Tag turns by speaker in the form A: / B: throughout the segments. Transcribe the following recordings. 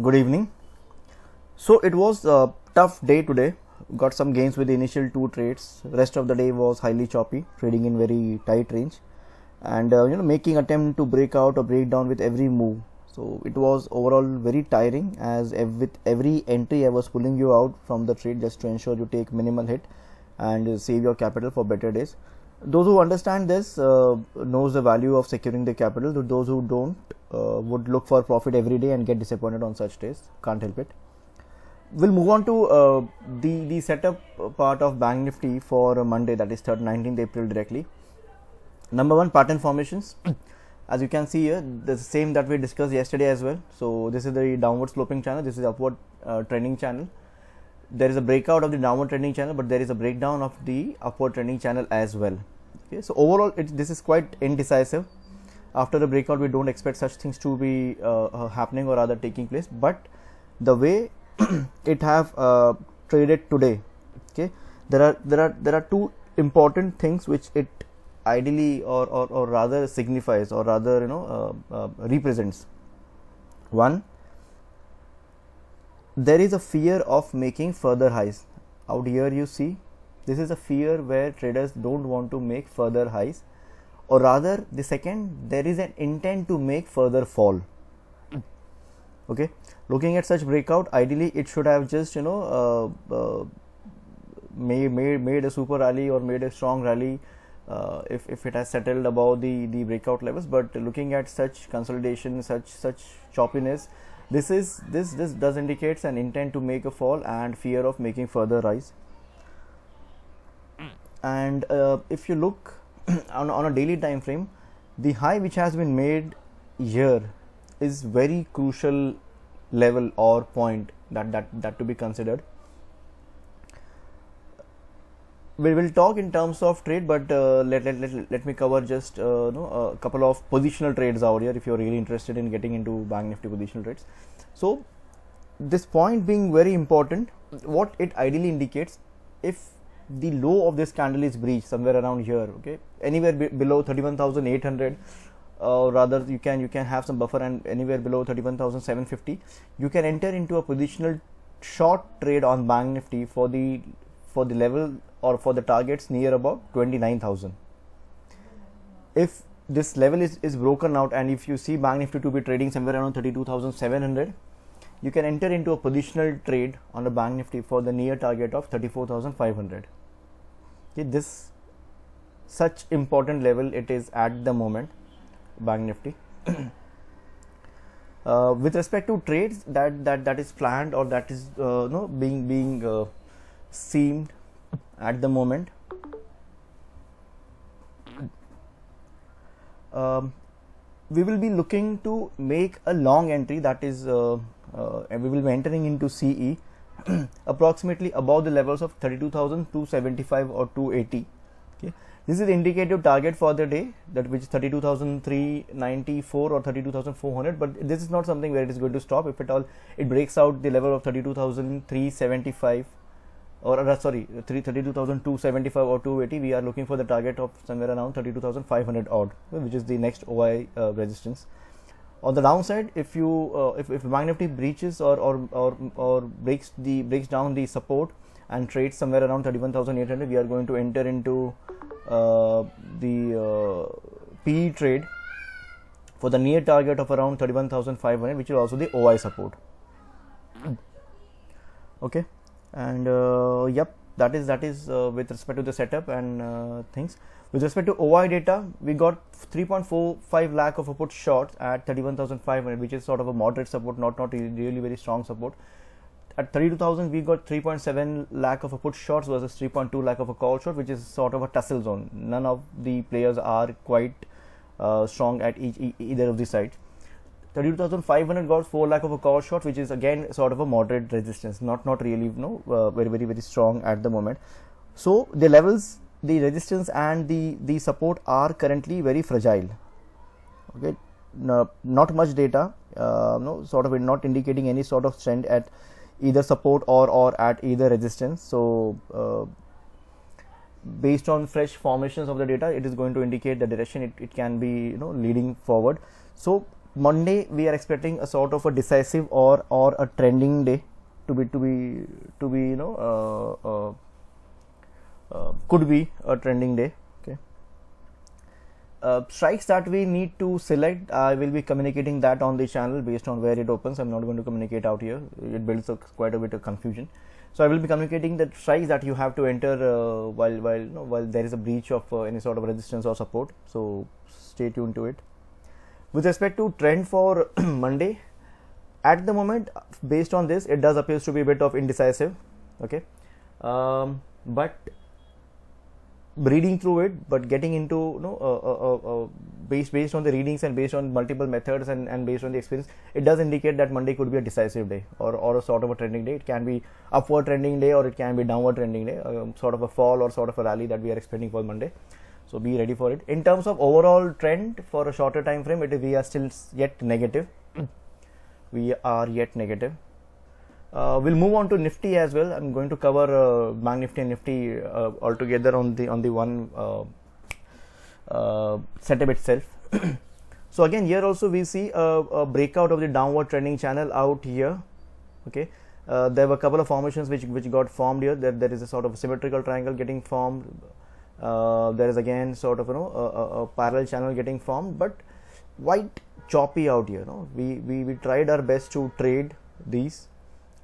A: Good evening. So it was a tough day today. Got some gains with the initial two trades. Rest of the day was highly choppy, trading in very tight range, and making attempt to break out or break down with every move. So it was overall very tiring, as with every entry I was pulling you out from the trade just to ensure you take minimal hit and save your capital for better days. Those who understand this knows the value of securing the capital. Those who don't would look for profit every day and get disappointed on such days. Can't help it. We'll move on to the setup part of Bank Nifty for Monday, that is 19th April directly. Number one, pattern formations. As you can see here, the same that we discussed yesterday as well. So this is the downward sloping channel. This is upward trending channel. There is a breakout of the downward trending channel, but there is a breakdown of the upward trending channel as well. Okay, so overall, this is quite indecisive. After the breakout, we don't expect such things to be happening or rather taking place. But the way it have traded today, okay, there are two important things which it ideally or rather signifies or rather represents. One, there is a fear of making further highs. Out here you see, this is a fear where traders don't want to make further highs, or rather the second, there is an intent to make further fall. Okay, looking at such breakout, ideally it should have just made a super rally or made a strong rally if it has settled above the breakout levels. But looking at such consolidation, such choppiness, this does indicates an intent to make a fall and fear of making further rise. And if you look on a daily time frame, the high which has been made here is very crucial level or point that to be considered. We will talk in terms of trade, but let me cover just a couple of positional trades out here if you're really interested in getting into Bank Nifty positional trades. So this point being very important, what it ideally indicates, if the low of this candle is breached somewhere around here, okay, anywhere below 31,800, or rather you can have some buffer, and anywhere below 31,750, you can enter into a positional short trade on Bank Nifty for the level or for the targets near about 29,000. If this level is broken out, and if you see Bank Nifty to be trading somewhere around 32,700, you can enter into a positional trade on the Bank Nifty for the near target of 34,500. Okay, this such important level it is at the moment, Bank Nifty. With respect to trades that is planned or that is being seen at the moment, we will be looking to make a long entry, that is and we will be entering into CE approximately above the levels of 32,275 or 280. Okay, this is the indicative target for the day, that which is 32,394 or 32,400. But this is not something where it is going to stop. If at all it breaks out the level of 32,375 or 32,275 or 280, we are looking for the target of somewhere around 32,500 odd, which is the next OI resistance. On the downside, if Bank Nifty breaches or breaks down the support and trades somewhere around 31,800, we are going to enter into the PE trade for the near target of around 31,500, which is also the OI support. Okay, and yep, that is with respect to the setup and things. With respect to OI data, we got 3.45 lakh of a put shorts at 31,500, which is sort of a moderate support, not really very strong support. At 32,000, we got 3.7 lakh of a put shorts versus 3.2 lakh of a call short, which is sort of a tussle zone. None of the players are quite strong at either of the sides. 32,500 got 4 lakh of a call short, which is again sort of a moderate resistance, not really very strong at the moment. So the levels, the resistance and the support are currently very fragile. Okay, not much data, sort of not indicating any sort of trend at either support or at either resistance. So based on fresh formations of the data, it is going to indicate the direction it can be leading forward. So Monday we are expecting a sort of a decisive or a trending day to be could be a trending day. Okay. Strikes that we need to select, I will be communicating that on the channel based on where it opens. I'm not going to communicate out here. It builds quite a bit of confusion. So I will be communicating the strikes that you have to enter while there is a breach of any sort of resistance or support. So stay tuned to it. With respect to trend for Monday, at the moment, based on this, it does appears to be a bit of indecisive. Okay, but reading through it, but getting into based on the readings and based on multiple methods and based on the experience, it does indicate that Monday could be a decisive day or a sort of a trending day. It can be upward trending day or it can be downward trending day, sort of a fall or sort of a rally that we are expecting for Monday. So be ready for it. In terms of overall trend for a shorter time frame, we are still yet negative. We are yet negative. We'll move on to Nifty as well. I'm going to cover Bank Nifty and Nifty all together on the one setup itself. So again, here also we see a breakout of the downward trending channel out here. Okay, there were a couple of formations which got formed here. There is a sort of symmetrical triangle getting formed. There is again sort of a parallel channel getting formed, but quite choppy out here. We tried our best to trade these,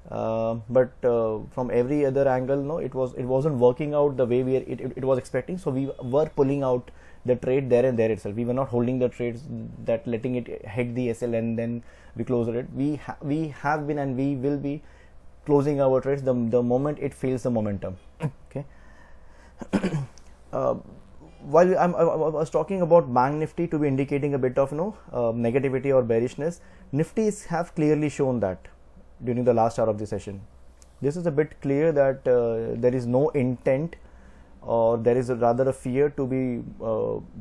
A: but from every other angle, it wasn't working out the way it was expecting. So we were pulling out the trade there and there itself. We were not holding the trades, that letting it hit the SL and then we close it. We have been and we will be closing our trades the moment it feels the momentum. Okay. While I was talking about Bank Nifty to be indicating a bit of negativity or bearishness, Nifties have clearly shown that during the last hour of the session. This is a bit clear that there is no intent, or there is rather a fear to be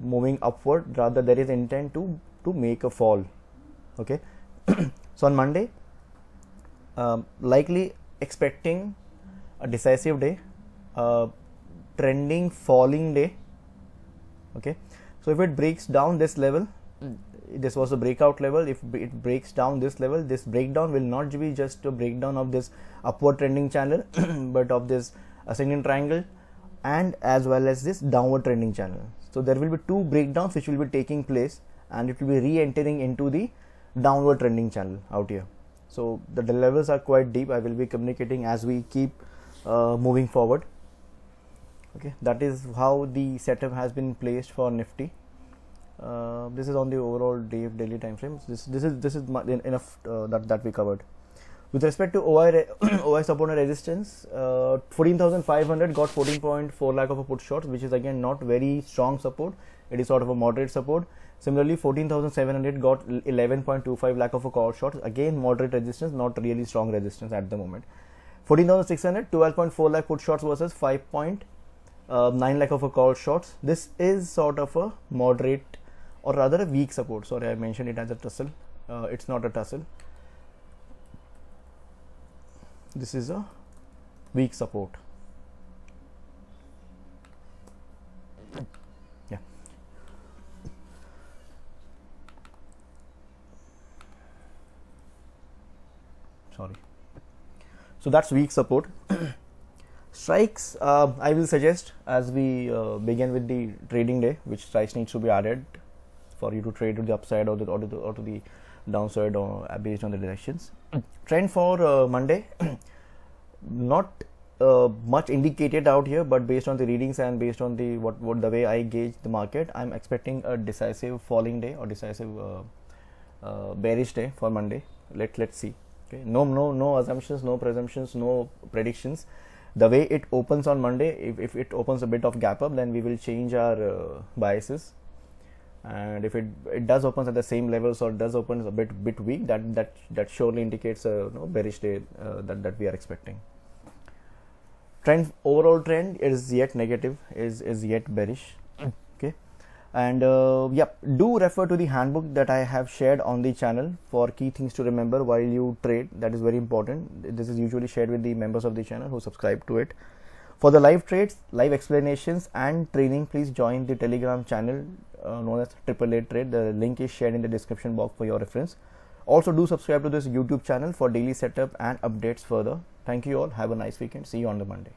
A: moving upward. Rather, there is intent to make a fall. Okay. So on Monday, likely expecting a decisive day, trending falling day. Okay, so if it breaks down this level, this was a breakout level. If it breaks down this level, this breakdown will not be just a breakdown of this upward trending channel but of this ascending triangle and as well as this downward trending channel. So there will be two breakdowns which will be taking place and it will be re-entering into the downward trending channel out here. So the levels are quite deep. I will be communicating as we keep moving forward. Okay, that is how the setup has been placed for Nifty. This is on the overall daily time frame. This is enough that we covered. With respect to OI support and resistance, 14,500 got 14.4 lakh of a put short, which is again not very strong support. It is sort of a moderate support. Similarly, 14,700 got 11.25 lakh of a call short. Again, moderate resistance, not really strong resistance at the moment. 14,600, 12.4 lakh put shorts versus 5.9 lakh of a call shorts. This is sort of a moderate or rather a weak support. Sorry, I mentioned it as a tussle. It's not a tussle. This is a weak support. Yeah. Sorry. So that's weak support. Strikes, I will suggest as we begin with the trading day, which strikes needs to be added for you to trade to the upside or to the downside or based on the directions. Trend for Monday, not much indicated out here, but based on the readings and based on the what the way I gauge the market, I'm expecting a decisive falling day or decisive bearish day for Monday. Let's see. Okay, no assumptions, no presumptions, no predictions. The way it opens on Monday, if it opens a bit of gap up, then we will change our biases. And if it does opens at the same levels or does opens a bit weak, that surely indicates a bearish day that we are expecting. Trend, overall trend is yet negative, is yet bearish. Okay, and do refer to the handbook that I have shared on the channel for key things to remember while you trade. That is very important. This is usually shared with the members of the channel who subscribe to it. For the live trades, live explanations and training, please join the Telegram channel known as 888 Trade. The link is shared in the description box for your reference. Also do subscribe to this YouTube channel for daily setup and updates further. Thank you all. Have a nice weekend. See you on the Monday.